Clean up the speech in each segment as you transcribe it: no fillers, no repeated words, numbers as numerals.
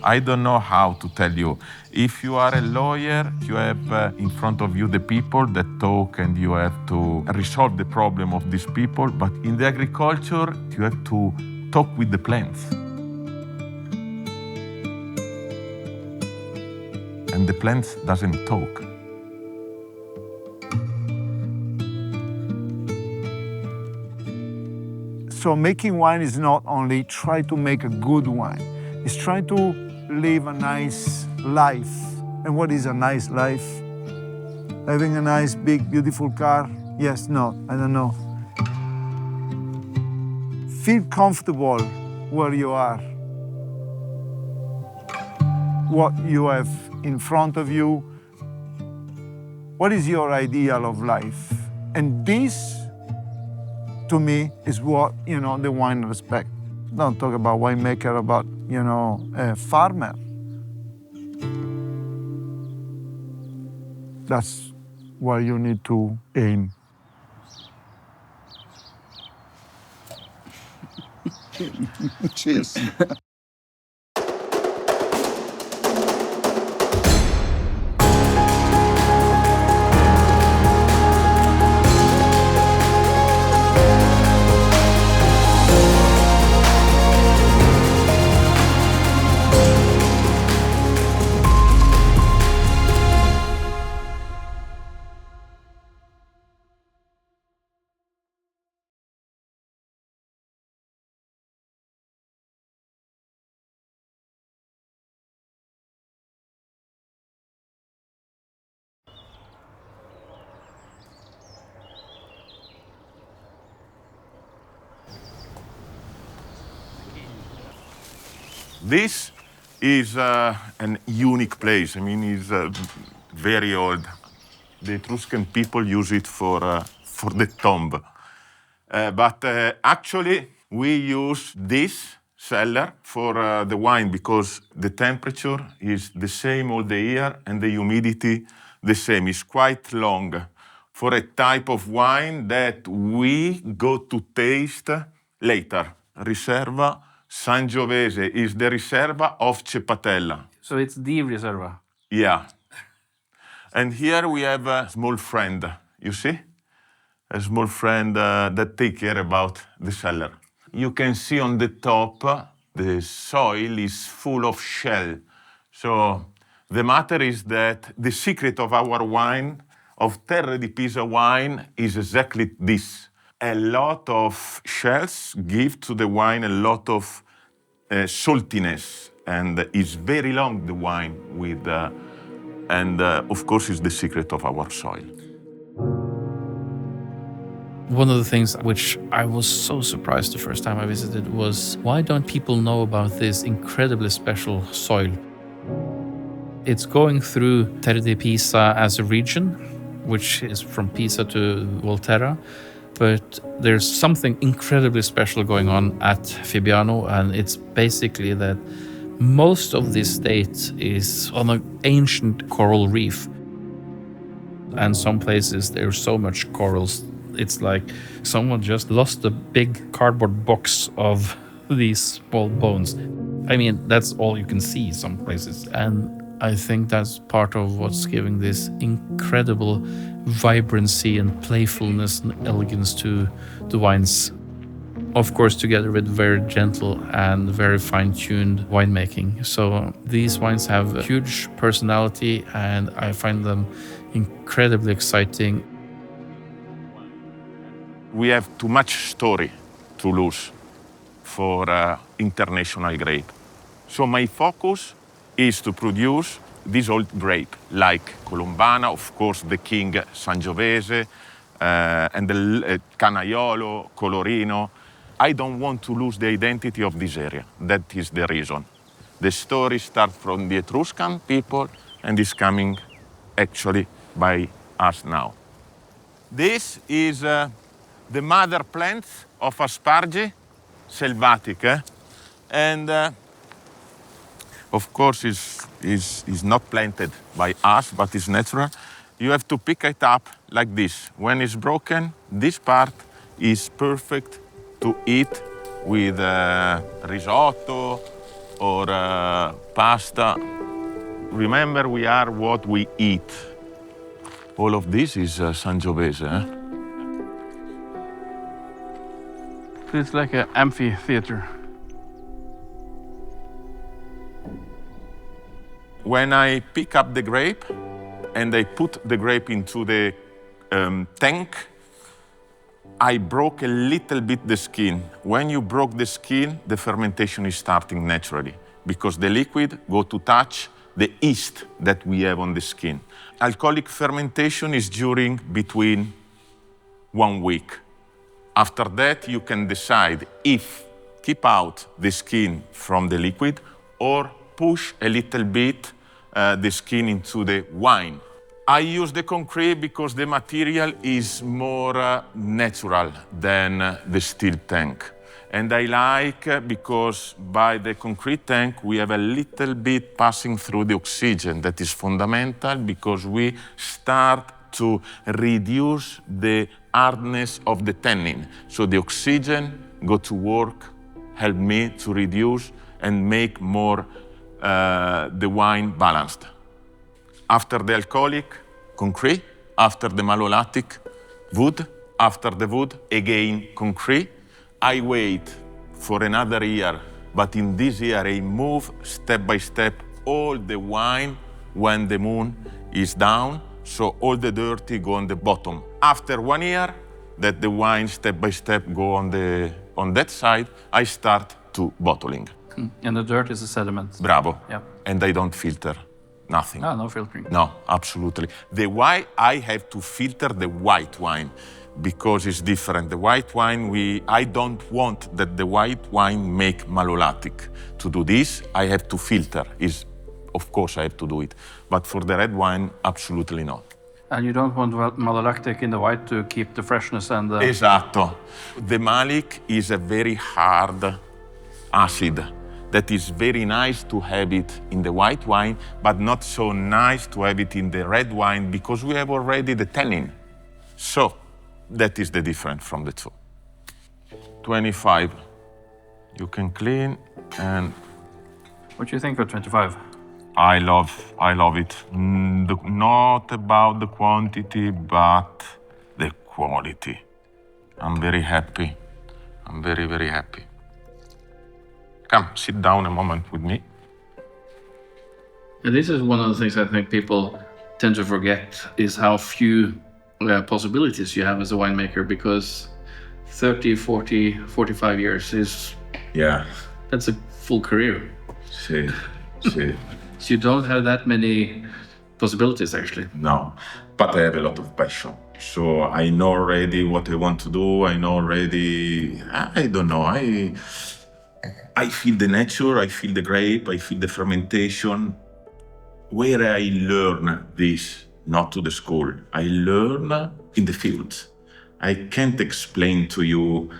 I don't know how to tell you. If you are a lawyer, you have in front of you the people that talk and you have to resolve the problem of these people. But in the agriculture, you have to talk with the plants. And the plants doesn't talk. So making wine is not only try to make a good wine, it's trying to live a nice life. And what is a nice life? Having a nice, big, beautiful car? Yes, no, I don't know. Feel comfortable where you are. What you have in front of you. What is your ideal of life? And this, to me, is what, the wine respect. Don't talk about winemaker, about, a farmer. That's where you need to aim. Cheers. This is an unique place. I mean, it's very old. The Etruscan people use it for the tomb. But actually, we use this cellar for the wine because the temperature is the same all the year and the humidity the same. It's quite long for a type of wine that we go to taste later. Riserva Sangiovese is the Riserva of Ceppatella. So it's the Riserva. Yeah. And here we have a small friend, you see? A small friend that take care about the cellar. You can see on the top, the soil is full of shell. So the matter is that the secret of our wine, of Terre di Pisa wine, is exactly this. A lot of shells give to the wine a lot of saltiness, and it's very long, the wine, with, and of course it's the secret of our soil. One of the things which I was so surprised the first time I visited was, why don't people know about this incredibly special soil? It's going through Terre di Pisa as a region, which is from Pisa to Volterra, but there's something incredibly special going on at Fibbiano, and it's basically that most of this state is on an ancient coral reef. And some places there's so much corals, it's like someone just lost a big cardboard box of these small bones. I mean, that's all you can see some places. And I think that's part of what's giving this incredible vibrancy and playfulness and elegance to the wines. Of course, together with very gentle and very fine-tuned winemaking. So these wines have a huge personality, and I find them incredibly exciting. We have too much story to lose for international grape. So my focus is to produce this old grape, like Colombana, of course, the King Sangiovese, and the canaiolo, colorino. I don't want to lose the identity of this area. That is the reason. The story starts from the Etruscan people and is coming actually by us now. This is the mother plant of asparagi, selvatic, and of course is not planted by us, but is natural. You have to pick it up like this. When it's broken, this part is perfect to eat with risotto or pasta. Remember, we are what we eat. All of this is Sangiovese. It's like an amphitheater. When I pick up the grape and I put the grape into the tank, I broke a little bit the skin. When you broke the skin, the fermentation is starting naturally because the liquid go to touch the yeast that we have on the skin. Alcoholic fermentation is during between 1 week. After that, you can decide if keep out the skin from the liquid or push a little bit the skin into the wine. I use the concrete because the material is more natural than the steel tank. And I like because by the concrete tank, we have a little bit passing through the oxygen that is fundamental because we start to reduce the hardness of the tannin. So the oxygen go to work, help me to reduce and make more the wine balanced. After the alcoholic, concrete. After the malolactic, wood. After the wood, again, concrete. I wait for another year, but in this year I move step by step all the wine when the moon is down, so all the dirty go on the bottom. After 1 year, that the wine step by step go on that side, I start to bottling. And the dirt is a sediment. Bravo. Yeah. And I don't filter nothing. Ah, no filtering. No, absolutely. The why I have to filter the white wine because it's different. The white wine, I don't want that the white wine make malolactic. To do this, I have to filter. Of course, I have to do it. But for the red wine, absolutely not. And you don't want malolactic in the white to keep the freshness and the... Esatto. The malic is a very hard acid that is very nice to have it in the white wine, but not so nice to have it in the red wine because we have already the tannin. So that is the difference from the two. 25. You can clean and... What do you think of 25? I love it. Not about the quantity, but the quality. I'm very happy. I'm very, very happy. Come, sit down a moment with me. And this is one of the things I think people tend to forget is how few possibilities you have as a winemaker, because 30, 40, 45 years is... Yeah. That's a full career. See. So you don't have that many possibilities, actually. No, but I have a lot of passion. So I know already what I want to do. I know already, I don't know, I feel the nature, I feel the grape, I feel the fermentation. Where I learn this, not to the school, I learn in the fields. I can't explain to you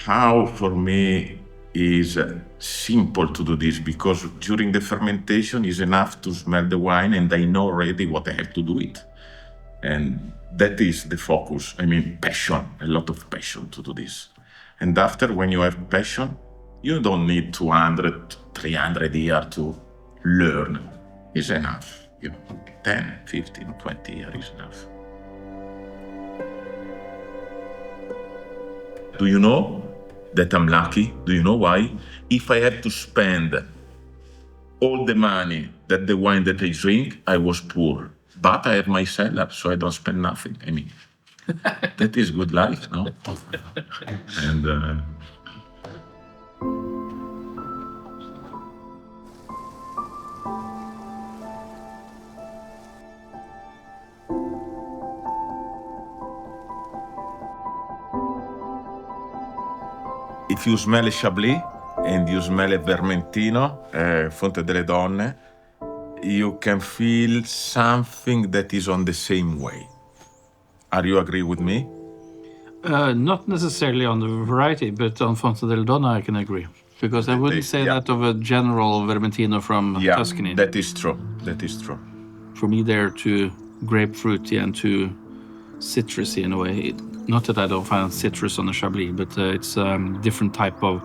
how for me is simple to do this, because during the fermentation is enough to smell the wine and I know already what I have to do it. And that is the focus. I mean, passion, a lot of passion to do this. And after, when you have passion, you don't need 200, 300 years to learn. It's enough, 10, 15, 20 years is enough. Do you know that I'm lucky? Do you know why? If I had to spend all the money that the wine that I drink, I was poor. But I have my cellar, so I don't spend nothing. I mean, that is good life, no? And if you smell a Chablis and you smell a Vermentino, Fonte delle Donne, you can feel something that is on the same way. Are you agree with me? Not necessarily on the variety, but on Fonte delle Donne I can agree. Because I wouldn't say that of a general Vermentino from Tuscany. That is true. That is true. For me, they're too grapefruity and too citrusy in a way. Not that I don't find citrus on the Chablis, but it's a different type of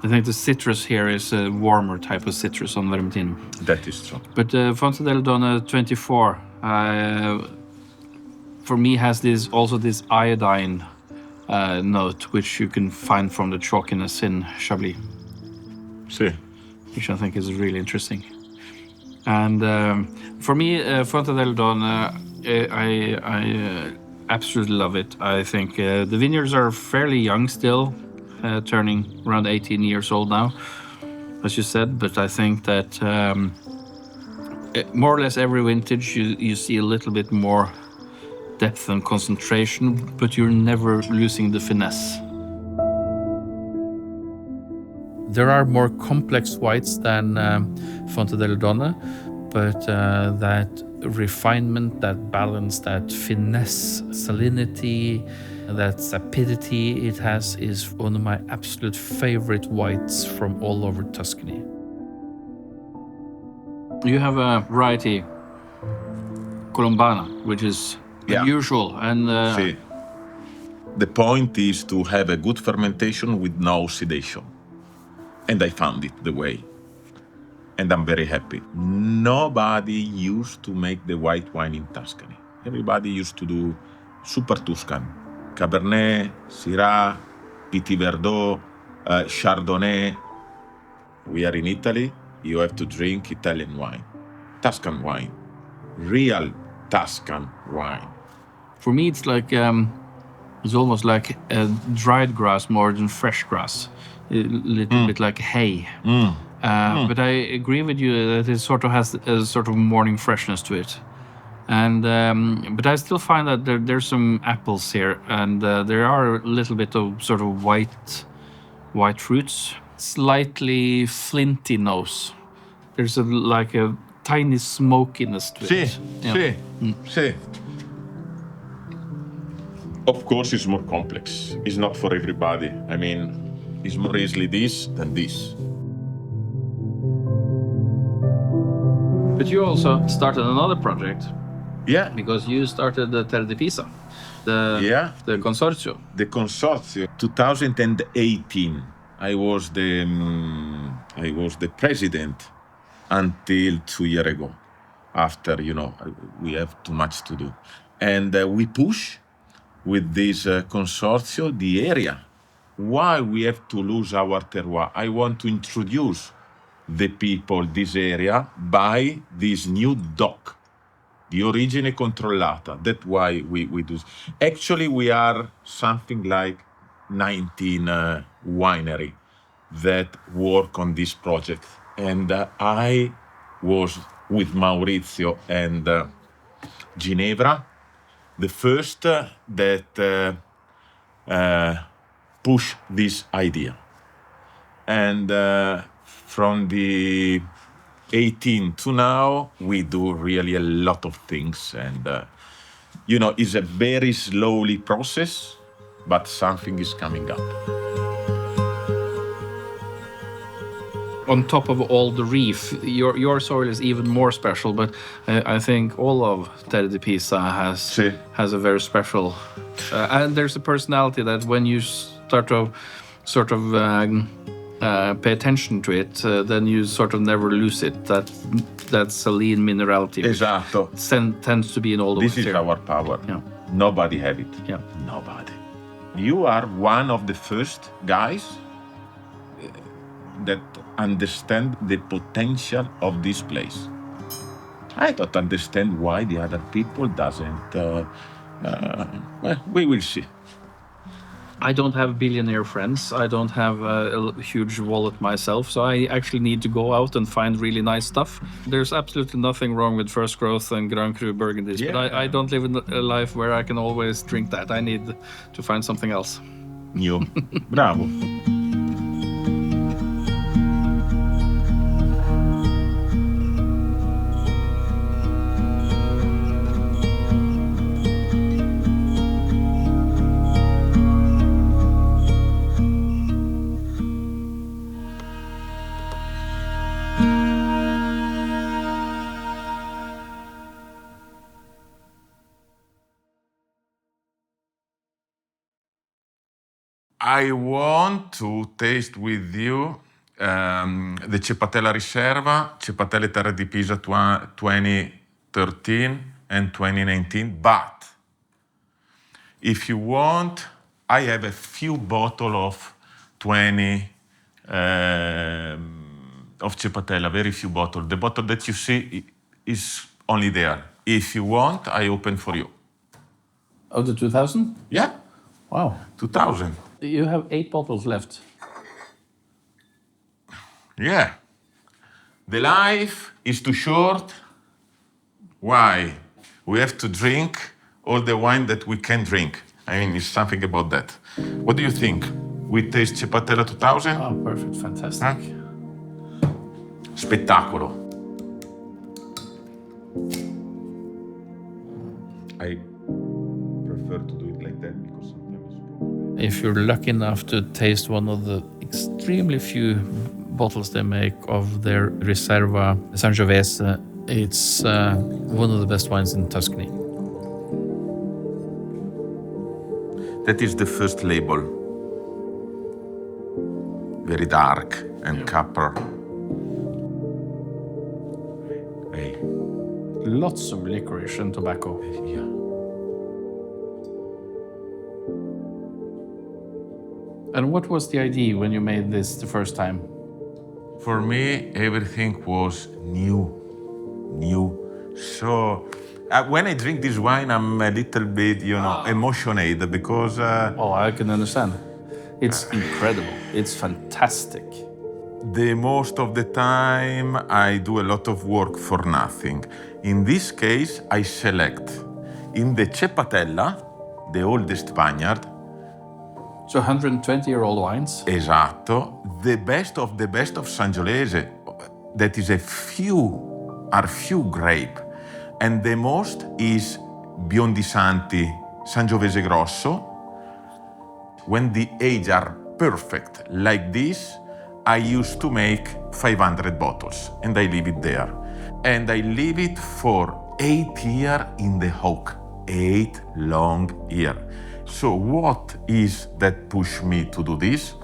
I think the citrus here is a warmer type of citrus on Vermentino. That is true. But Fonte del Donna 24, for me, has this iodine note, which you can find from the chalkiness in Chablis, See. which I think is really interesting. And for me, Fonte del Donna, I absolutely love it. I think the vineyards are fairly young still, turning around 18 years old now, as you said. But I think that more or less every vintage you see a little bit more depth and concentration, but you're never losing the finesse. There are more complex whites than Fonte del Donna, but that refinement, that balance, that finesse, salinity, that sapidity it has is one of my absolute favorite whites from all over Tuscany. You have a variety, Colombana, which is unusual, and See. The point is to have a good fermentation with no oxidation. And I found it the way. And I'm very happy. Nobody used to make the white wine in Tuscany. Everybody used to do super Tuscan. Cabernet, Syrah, Petit Verdot, Chardonnay. We are in Italy, you have to drink Italian wine. Tuscan wine. Real Tuscan wine. for me it's like it's almost like dried grass more than fresh grass, a little bit like hay. But I agree with you that it sort of has a sort of morning freshness to it. And but I still find that there's some apples here, and there are a little bit of sort of white fruits, slightly flinty nose. There's like a tiny smokiness to it. See. Of course, it's more complex. It's not for everybody. I mean, it's more easily this than this. But you also started another project. Yeah. Because you started the Terre di Pisa, the Consortium. The Consortium, 2018. I was the president until 2 years ago. After, we have too much to do. And we push with this consortium the area. Why we have to lose our terroir? I want to introduce the people this area by this new dock. The origine controllata. That's why we do. Actually, we are something like 19 winery that work on this project. And I was with Maurizio and Ginevra, the first that push this idea. And from the 18 to now, we do really a lot of things. And, it's a very slowly process, but something is coming up. On top of all the reef, your soil is even more special, but I think all of Terre di Pisa has a very special... and there's a personality that when you start to sort of pay attention to it, then you sort of never lose it. That saline minerality Esatto. tends to be in all the This is our power. Yeah. Nobody have it. Yeah. Nobody. You are one of the first guys that understand the potential of this place. I don't understand why the other people doesn't. Well, we will see. I don't have billionaire friends. I don't have a huge wallet myself, so I actually need to go out and find really nice stuff. There's absolutely nothing wrong with First Growth and Grand Cru Burgundies, but I don't live in a life where I can always drink that. I need to find something else. New. Bravo. I want to taste with you the Ceppatella Riserva, Ceppatella Terre di Pisa 2013 and 2019. But if you want, I have a few bottles of 20 of Ceppatella, very few bottles. The bottle that you see is only there. If you want, I open for you. Of the 2000? Yeah, Wow. 2000. You have 8 bottles left. Yeah. The life is too short. Why? We have to drink all the wine that we can drink. I mean, it's something about that. What do you think? We taste Ceppatella 2000? Oh, perfect. Fantastic. Huh? Spettacolo. I prefer to do it like that because sometimes it's If you're lucky enough to taste one of the extremely few bottles they make of their Riserva Sangiovese, it's one of the best wines in Tuscany. That is the first label. Very dark and copper. Hey. Lots of licorice and tobacco. Yeah. And what was the idea when you made this the first time? For me, everything was new. So when I drink this wine, I'm a little bit, emotionated because... Oh, I can understand. It's incredible. It's fantastic. The most of the time, I do a lot of work for nothing. In this case, I select in the Ceppatella, the oldest vineyard. So 120-year-old wines? Esatto, the best of Sangiovese. That is few grape. And the most is Biondisanti Sangiovese Grosso. When the age are perfect like this, I used to make 500 bottles and I leave it there. And I leave it for 8 years in the oak, 8 long years. So what is that push me to do this?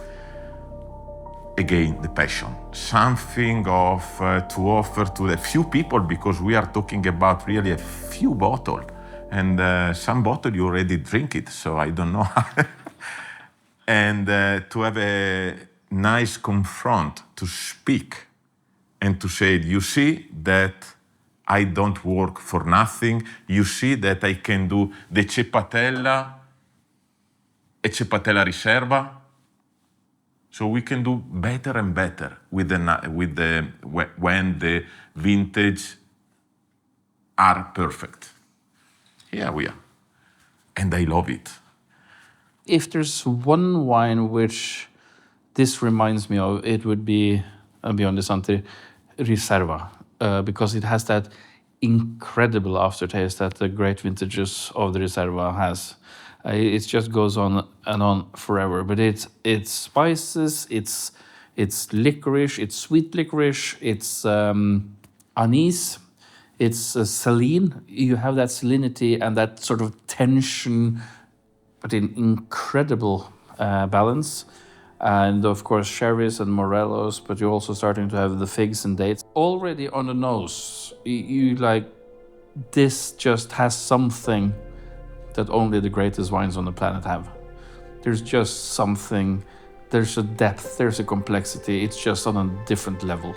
Again, the passion. Something of to offer to the few people, because we are talking about really a few bottles. And some bottle you already drink it, so I don't know. And to have a nice confront, to speak and to say, you see that I don't work for nothing. You see that I can do the Ceppatella, a Ceppatella Riserva. So we can do better and better when the vintage are perfect. Here we are. And I love it. If there's one wine which this reminds me of, it would be Biondisanti Riserva, because it has that incredible aftertaste that the great vintages of the Riserva has. It just goes on and on forever. But it's spices, it's licorice, it's sweet licorice, it's anise, it's saline. You have that salinity and that sort of tension, but in incredible balance. And of course, sherries and morelos, but you're also starting to have the figs and dates. Already on the nose, you like, this just has something that only the greatest wines on the planet have. There's just something, there's a depth, there's a complexity, it's just on a different level.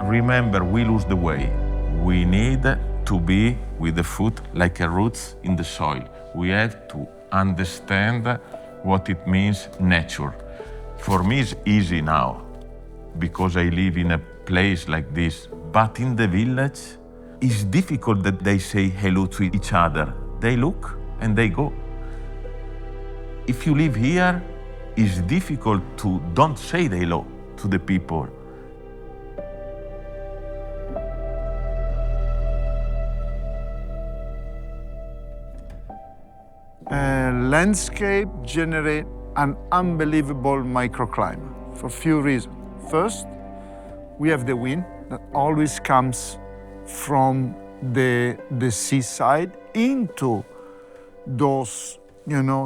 Remember, we lose the way. We need to be with the foot like a roots in the soil. We have to understand what it means nature. For me, it's easy now because I live in a place like this. But in the village, it's difficult that they say hello to each other. They look and they go. If you live here, it's difficult to don't say hello to the people. landscape generate an unbelievable microclimate for a few reasons. First, we have the wind that always comes from the seaside into those,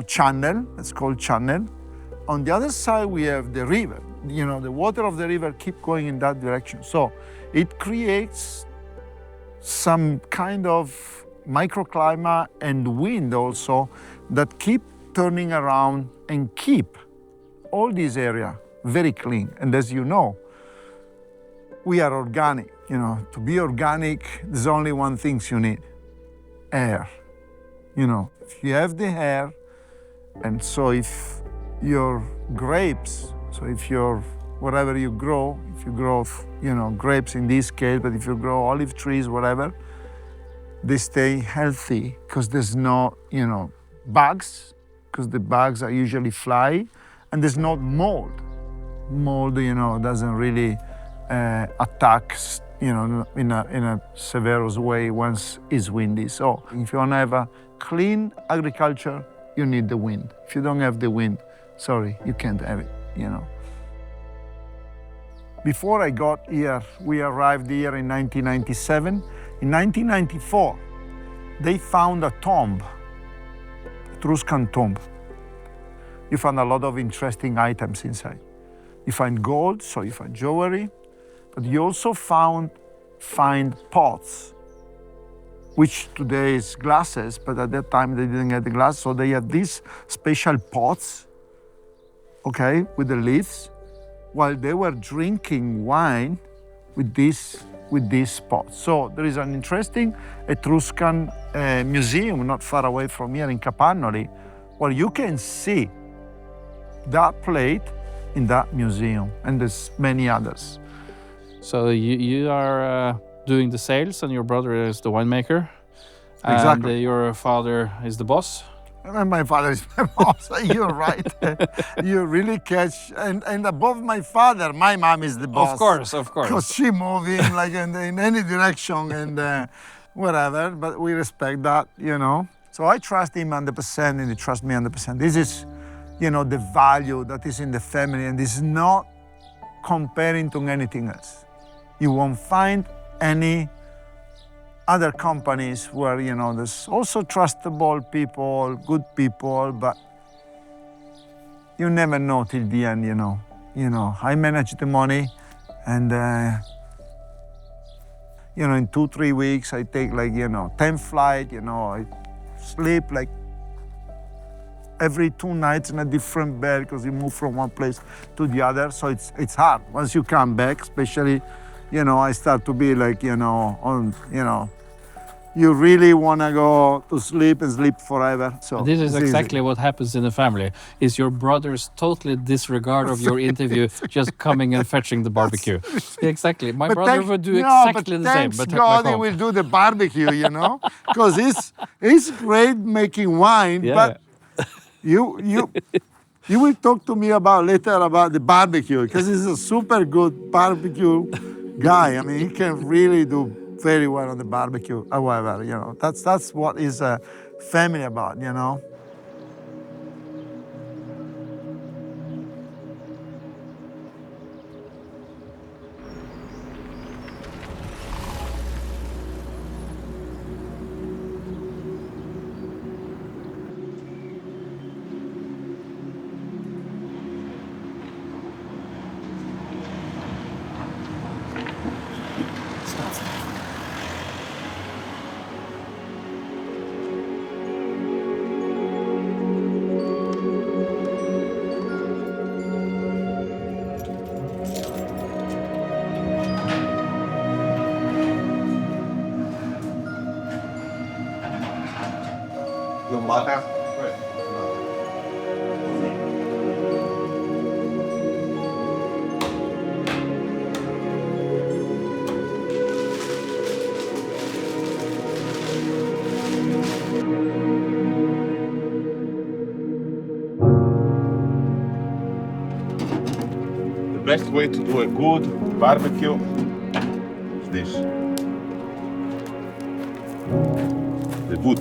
channel, it's called channel. On the other side, we have the river. The water of the river keep going in that direction. So it creates some kind of microclimate and wind also that keep turning around and keep all this area very clean. And as you know, we are organic. To be organic, there's only one thing you need: air. If you have the air, and so if your grapes, so if your whatever you grow, if you grow, grapes in this case, but if you grow olive trees, whatever, they stay healthy because there's no, bugs, because the bugs are usually fly, and there's not mold. Mold, doesn't really attack, in a severe way once it's windy. So if you want to have a clean agriculture, you need the wind. If you don't have the wind, sorry, you can't have it, Before I got here, we arrived here in 1997. In 1994, they found a tomb, a Tuscan tomb. You find a lot of interesting items inside. You find gold, so you find jewelry, but you also find pots, which today is glasses, but at that time they didn't get the glass, so they had these special pots, okay, with the leaves, while they were drinking wine with these pots. So there is an interesting Etruscan museum not far away from here in Capannoli, where you can see that plate in that museum, and there's many others. So you are doing the sales, and your brother is the winemaker. Exactly. And your father is the boss. And my father is my boss. You're right. You really catch. And above my father, my mom is the boss. Of course. Because she moving like in any direction and whatever. But we respect that, So I trust him 100%, and he trusts me 100%. This is, the value that is in the family, and this is not comparing to anything else. You won't find any other companies where, there's also trustable people, good people, but you never know till the end, I manage the money, and, in 2-3 weeks, I take 10 flights, I sleep every 2 nights in a different bed because you move from one place to the other. So it's hard. Once you come back, especially, I start to be you really want to go to sleep and sleep forever. So this is exactly easy. what happens in the family. Is your brother's totally disregard of your interview, just coming and fetching the barbecue? Exactly. My brother would do exactly the same. But God, he will do the barbecue, because he's great making wine. Yeah. But you will talk to me later about the barbecue, because he's a super good barbecue guy. I mean, he can really do very well on the barbecue. However, that's what is a family about, Butter. The best way to do a good barbecue is this. The wood.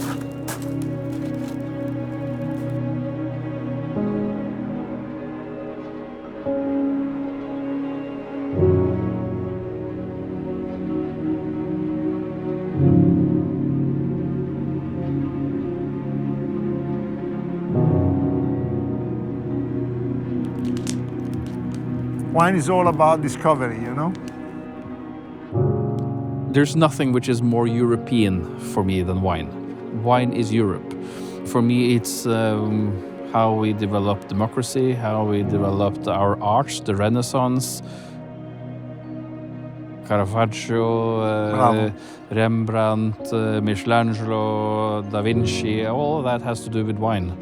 Wine is all about discovery, you know? There's nothing which is more European for me than wine. Wine is Europe. For me, it's how we developed democracy, how we developed our arts, the Renaissance, Caravaggio, Rembrandt, Michelangelo, Da Vinci, all of that has to do with wine.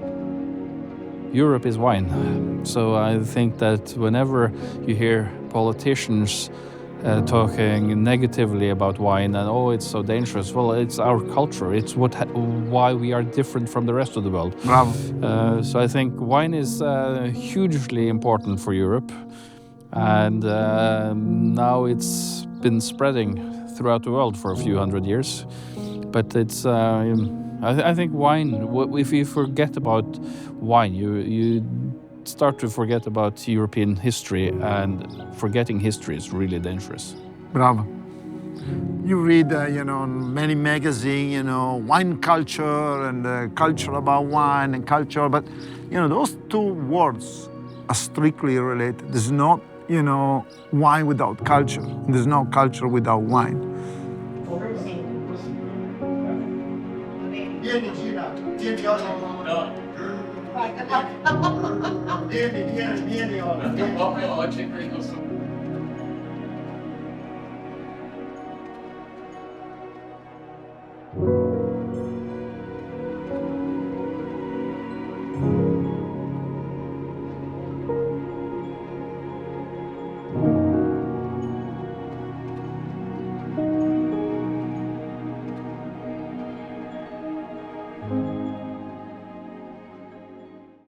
Europe is wine. So I think that whenever you hear politicians talking negatively about wine and oh, it's so dangerous, well, it's our culture. It's why we are different from the rest of the world. Bravo. So I think wine is hugely important for Europe, and now it's been spreading throughout the world for a few hundred years. But it's I think wine. If you forget about wine, you start to forget about European history, and forgetting history is really dangerous. Bravo. You read, in many magazines, wine culture and culture about wine and culture, but, those two words are strictly related. There's not, wine without culture. There's no culture without wine.